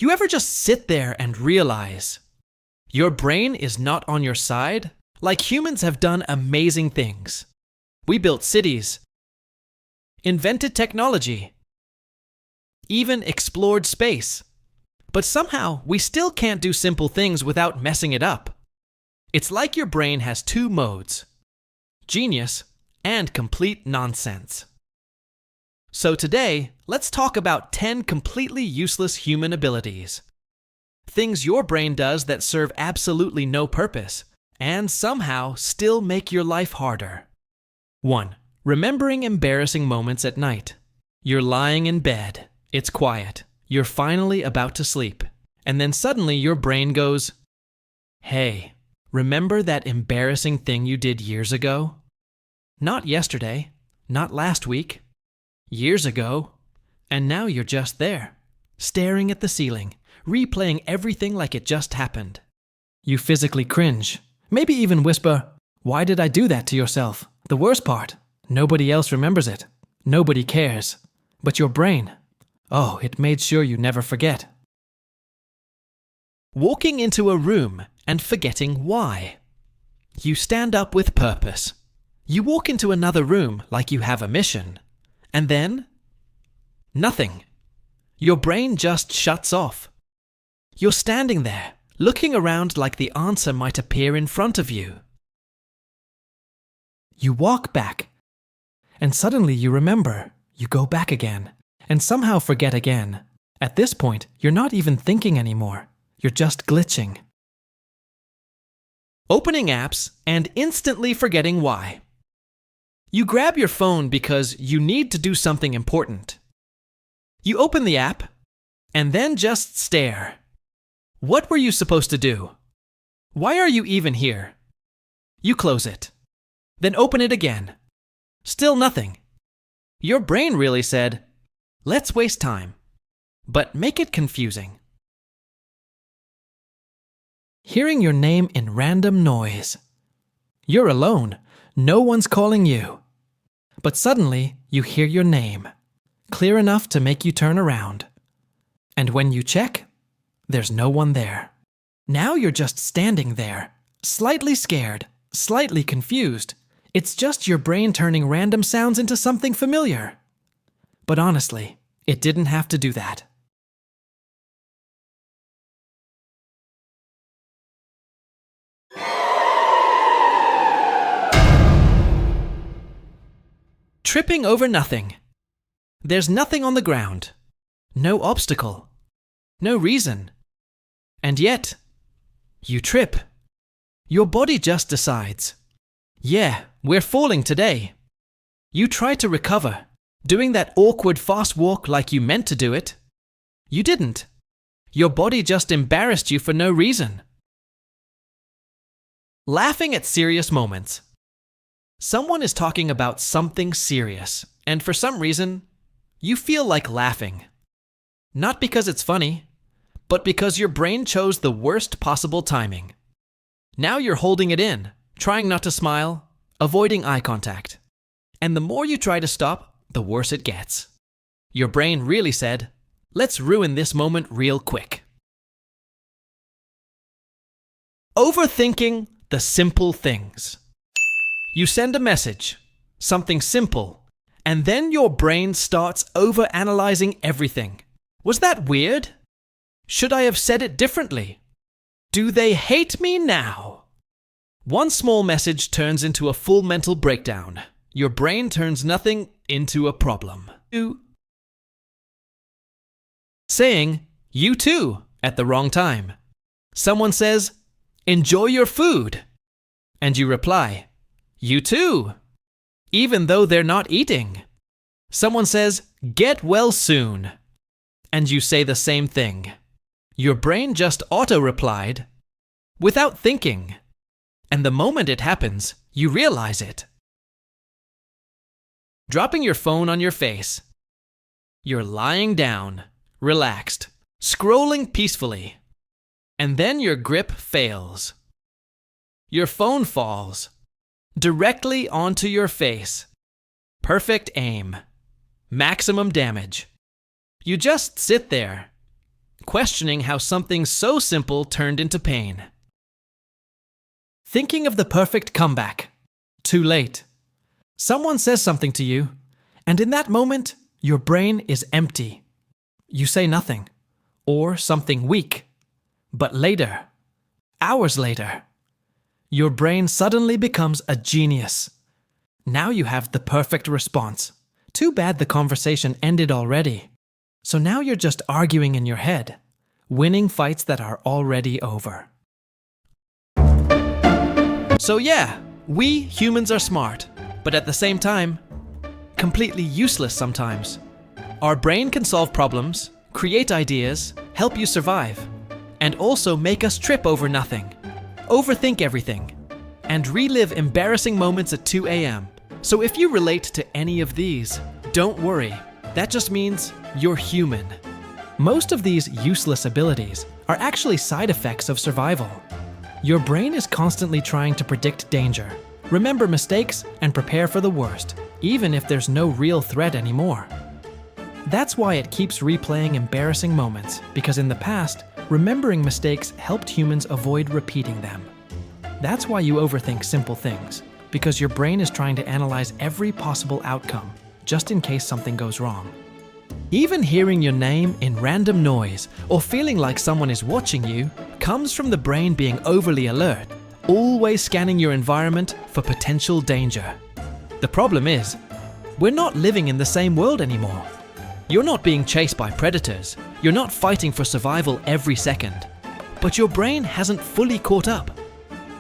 You ever just sit there and realize your brain is not on your side? Like humans have done amazing things. We built cities, invented technology, even explored space. But somehow, we still can't do simple things without messing it up. It's like your brain has two modes: genius and complete nonsense. So today, let's talk about 10 completely useless human abilities. Things your brain does that serve absolutely no purpose, and somehow still make your life harder. 1. Remembering embarrassing moments at night. You're lying in bed, it's quiet, you're finally about to sleep, and then suddenly your brain goes, "Hey, remember that embarrassing thing you did years ago? Not yesterday, not last week, years ago." And now you're just there, staring at the ceiling, replaying everything like it just happened. You physically cringe, maybe even whisper, "Why did I do that?" to yourself. The worst part, nobody else remembers it. Nobody cares. But your brain, oh, it made sure you never forget. Walking into a room and forgetting why. You stand up with purpose. You walk into another room like you have a mission. And then, nothing. Your brain just shuts off. You're standing there, looking around like the answer might appear in front of you. You walk back, and suddenly you remember. You go back again, and somehow forget again. At this point, you're not even thinking anymore. You're just glitching. Opening apps and instantly forgetting why. You grab your phone because you need to do something important. You open the app, and then just stare. What were you supposed to do? Why are you even here? You close it. Then open it again. Still nothing. Your brain really said, "Let's waste time, but make it confusing." Hearing your name in random noise. You're alone. No one's calling you. But suddenly, you hear your name, clear enough to make you turn around. And when you check, there's no one there. Now you're just standing there, slightly scared, slightly confused. It's just your brain turning random sounds into something familiar. But honestly, it didn't have to do that. Tripping over nothing. There's nothing on the ground. No obstacle. No reason. And yet, you trip. Your body just decides, "Yeah, we're falling today." You try to recover, doing that awkward fast walk like you meant to do it. You didn't. Your body just embarrassed you for no reason. Laughing at serious moments. Someone is talking about something serious, and for some reason, you feel like laughing. Not because it's funny, but because your brain chose the worst possible timing. Now you're holding it in, trying not to smile, avoiding eye contact. And the more you try to stop, the worse it gets. Your brain really said, "Let's ruin this moment real quick." Overthinking the simple things. You send a message, something simple, and then your brain starts overanalyzing everything. Was that weird? Should I have said it differently? Do they hate me now? One small message turns into a full mental breakdown. Your brain turns nothing into a problem. 2. Saying, "You too," at the wrong time. Someone says, "Enjoy your food." And you reply, "You too," even though they're not eating. Someone says, "Get well soon." And you say the same thing. Your brain just auto-replied without thinking. And the moment it happens, you realize it. Dropping your phone on your face. You're lying down, relaxed, scrolling peacefully. And then your grip fails. Your phone falls directly onto your face. Perfect aim. Maximum damage. You just sit there, questioning how something so simple turned into pain. Thinking of the perfect comeback. Too late. Someone says something to you, and in that moment, your brain is empty. You say nothing, or something weak. But later, hours later, your brain suddenly becomes a genius. Now you have the perfect response. Too bad the conversation ended already. So now you're just arguing in your head, winning fights that are already over. So yeah, we humans are smart, but at the same time, completely useless sometimes. Our brain can solve problems, create ideas, help you survive, and also make us trip over nothing, overthink everything, and relive embarrassing moments at 2 a.m. So if you relate to any of these, don't worry. That just means you're human. Most of these useless abilities are actually side effects of survival. Your brain is constantly trying to predict danger, remember mistakes, and prepare for the worst, even if there's no real threat anymore. That's why it keeps replaying embarrassing moments, because in the past, remembering mistakes helped humans avoid repeating them. That's why you overthink simple things, because your brain is trying to analyze every possible outcome, just in case something goes wrong. Even hearing your name in random noise or feeling like someone is watching you comes from the brain being overly alert, always scanning your environment for potential danger. The problem is, we're not living in the same world anymore. You're not being chased by predators, you're not fighting for survival every second. But your brain hasn't fully caught up.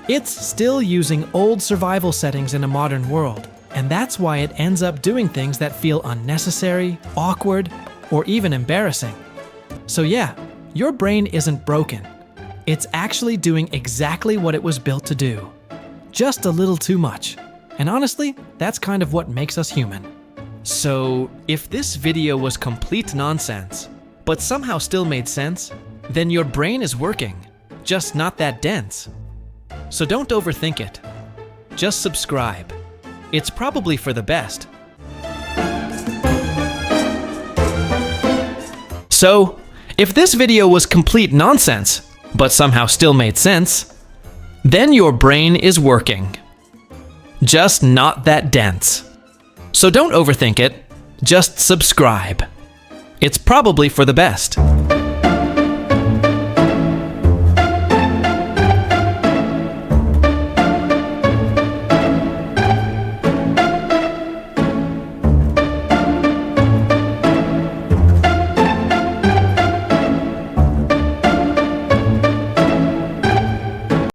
It's still using old survival settings in a modern world, and that's why it ends up doing things that feel unnecessary, awkward, or even embarrassing. So yeah, your brain isn't broken. It's actually doing exactly what it was built to do. Just a little too much. And honestly, that's kind of what makes us human. So, if this video was complete nonsense, but somehow still made sense, then your brain is working, just not that dense. So don't overthink it. Just subscribe. It's probably for the best. So, if this video was complete nonsense, but somehow still made sense, then your brain is working. Just not that dense. So don't overthink it, just subscribe. It's probably for the best.